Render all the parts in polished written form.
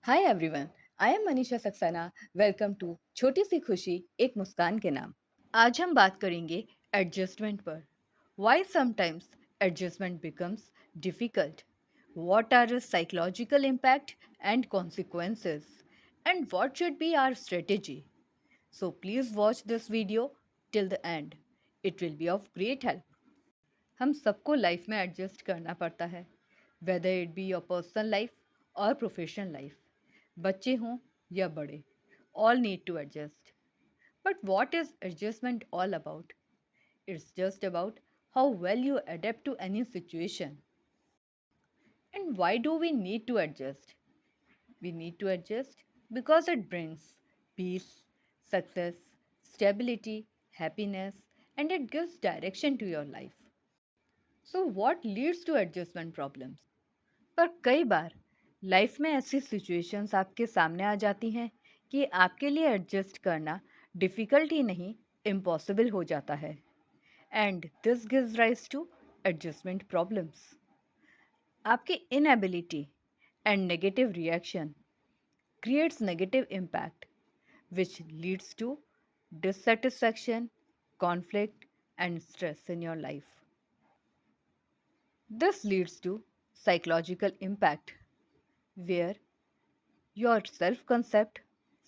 Hi everyone. I am Manisha Saxena. Welcome to छोटी सी खुशी एक मुस्कान के नाम। आज हम बात करेंगे एडजस्टमेंट पर। Why sometimes adjustment becomes difficult, what are the psychological impact and consequences, and what should be our strategy. So please watch this video till the end, it will be of great help. हम सबको life में adjust करना पड़ता है, whether it be your personal life और professional life. बच्चे हों या बड़े, all need to adjust. But what is adjustment all about? It's just about how well you adapt to any situation. And why do we need to adjust? We need to adjust because it brings peace, success, stability, happiness, and it gives direction to your life. So, what leads to adjustment problems? पर कई बार life में ऐसी situations आपके सामने आ जाती हैं कि आपके लिए एडजस्ट करना डिफ़िकल्ट ही नहीं, इम्पॉसिबल हो जाता है। And this gives rise to adjustment problems. आपकी inability and negative reaction creates negative impact, which leads to dissatisfaction, conflict, and stress in your life. This leads to psychological impact, where your self concept,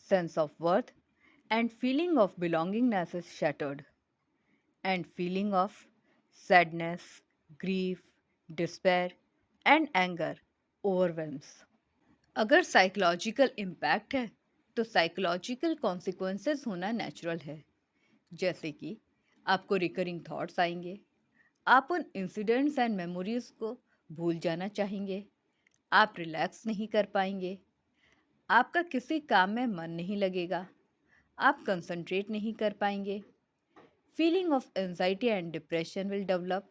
sense of worth, and feeling of belongingness is shattered, and feeling of sadness, grief, despair, and anger overwhelms. अगर psychological impact है तो psychological consequences होना natural है। जैसे कि आपको recurring thoughts आएंगे, आप उन इंसिडेंट्स एंड मेमोरीज को भूल जाना चाहेंगे, आप रिलैक्स नहीं कर पाएंगे, आपका किसी काम में मन नहीं लगेगा, आप कंसंट्रेट नहीं कर पाएंगे, feeling of anxiety and depression will develop,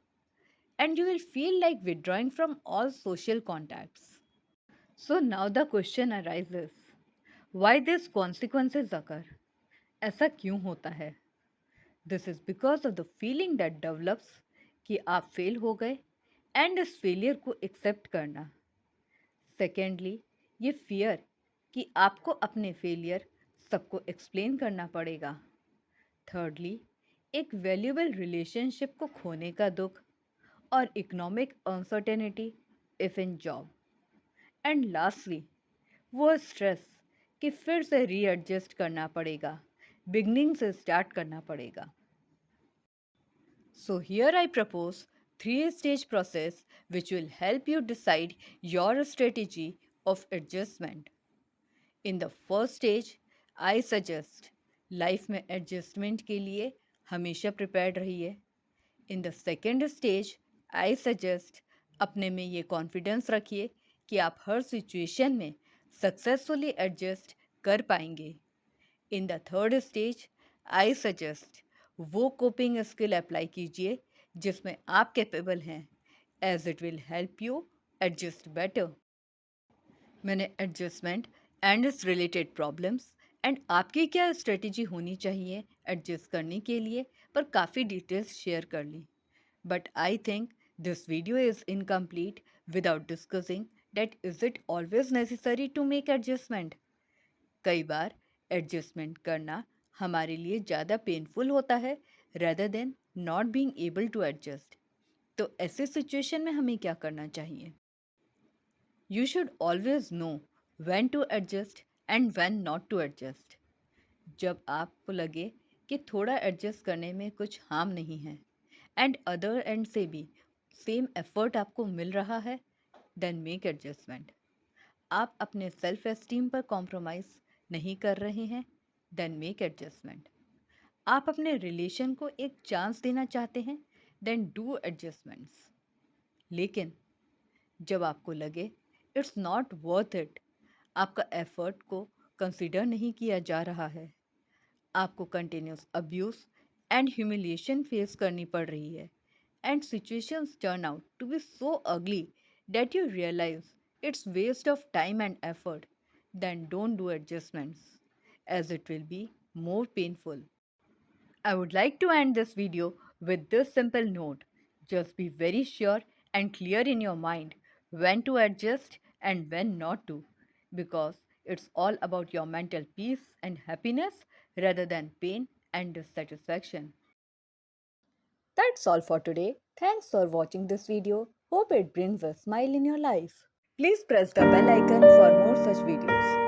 and you will feel like withdrawing from all social contacts. So now the question arises, why this consequences occur? ऐसा क्यों होता है? This is because of the feeling that develops कि आप fail हो गए, and इस failure को एक्सेप्ट करना। सेकेंडली, ये फियर कि आपको अपने फेलियर सबको एक्सप्लेन करना पड़ेगा। थर्डली, एक वैल्यूएबल रिलेशनशिप को खोने का दुख और economic uncertainty if in job. And lastly, वो स्ट्रेस कि फिर से रीएडजस्ट करना पड़ेगा, बिगनिंग से स्टार्ट करना पड़ेगा। So here I propose three-stage process which will help you decide your strategy of adjustment. In the first stage, I suggest life में adjustment के लिए हमेशा prepared रहिए. In the second stage, I suggest अपने में ये confidence रखिए कि आप हर situation में successfully adjust कर पाएंगे. In the third stage, I suggest वो कोपिंग स्किल अप्लाई कीजिए जिसमें आप कैपेबल हैं, as it will help you adjust better. मैंने adjustment and it's related problems and आपकी क्या स्ट्रेटेजी होनी चाहिए एडजस्ट करने के लिए पर काफ़ी डिटेल्स शेयर कर ली। But I think this video is incomplete without discussing that is it always necessary to make adjustment. कई बार एडजस्टमेंट करना हमारे लिए ज़्यादा पेनफुल होता है rather than not being able to adjust. तो ऐसे सिचुएशन में हमें क्या करना चाहिए? You should always know when to adjust and when not to adjust. जब आपको लगे कि थोड़ा एडजस्ट करने में कुछ हार्म नहीं है एंड अदर एंड से भी सेम एफर्ट आपको मिल रहा है, देन मेक एडजस्टमेंट। आप अपने सेल्फ एस्टीम पर कॉम्प्रोमाइज़ नहीं कर रहे हैं, देन मेक एडजस्टमेंट। आप अपने रिलेशन को एक चांस देना चाहते हैं, देन डू एडजस्टमेंट्स। लेकिन जब आपको लगे इट्स नॉट वर्थ इट, आपका एफर्ट को कंसिडर नहीं किया जा रहा है, आपको continuous abuse and humiliation face करनी पड़ रही है, and situations turn out to be so ugly that you realize it's waste of time and effort, then don't do adjustments, as it will be more painful. I would like to end this video with this simple note. Just be very sure and clear in your mind when to adjust and when not to, because It's all about your mental peace and happiness rather than pain and dissatisfaction. That's all for today. Thanks for watching this video. Hope it brings a smile in your life. Please press the bell icon for more such videos.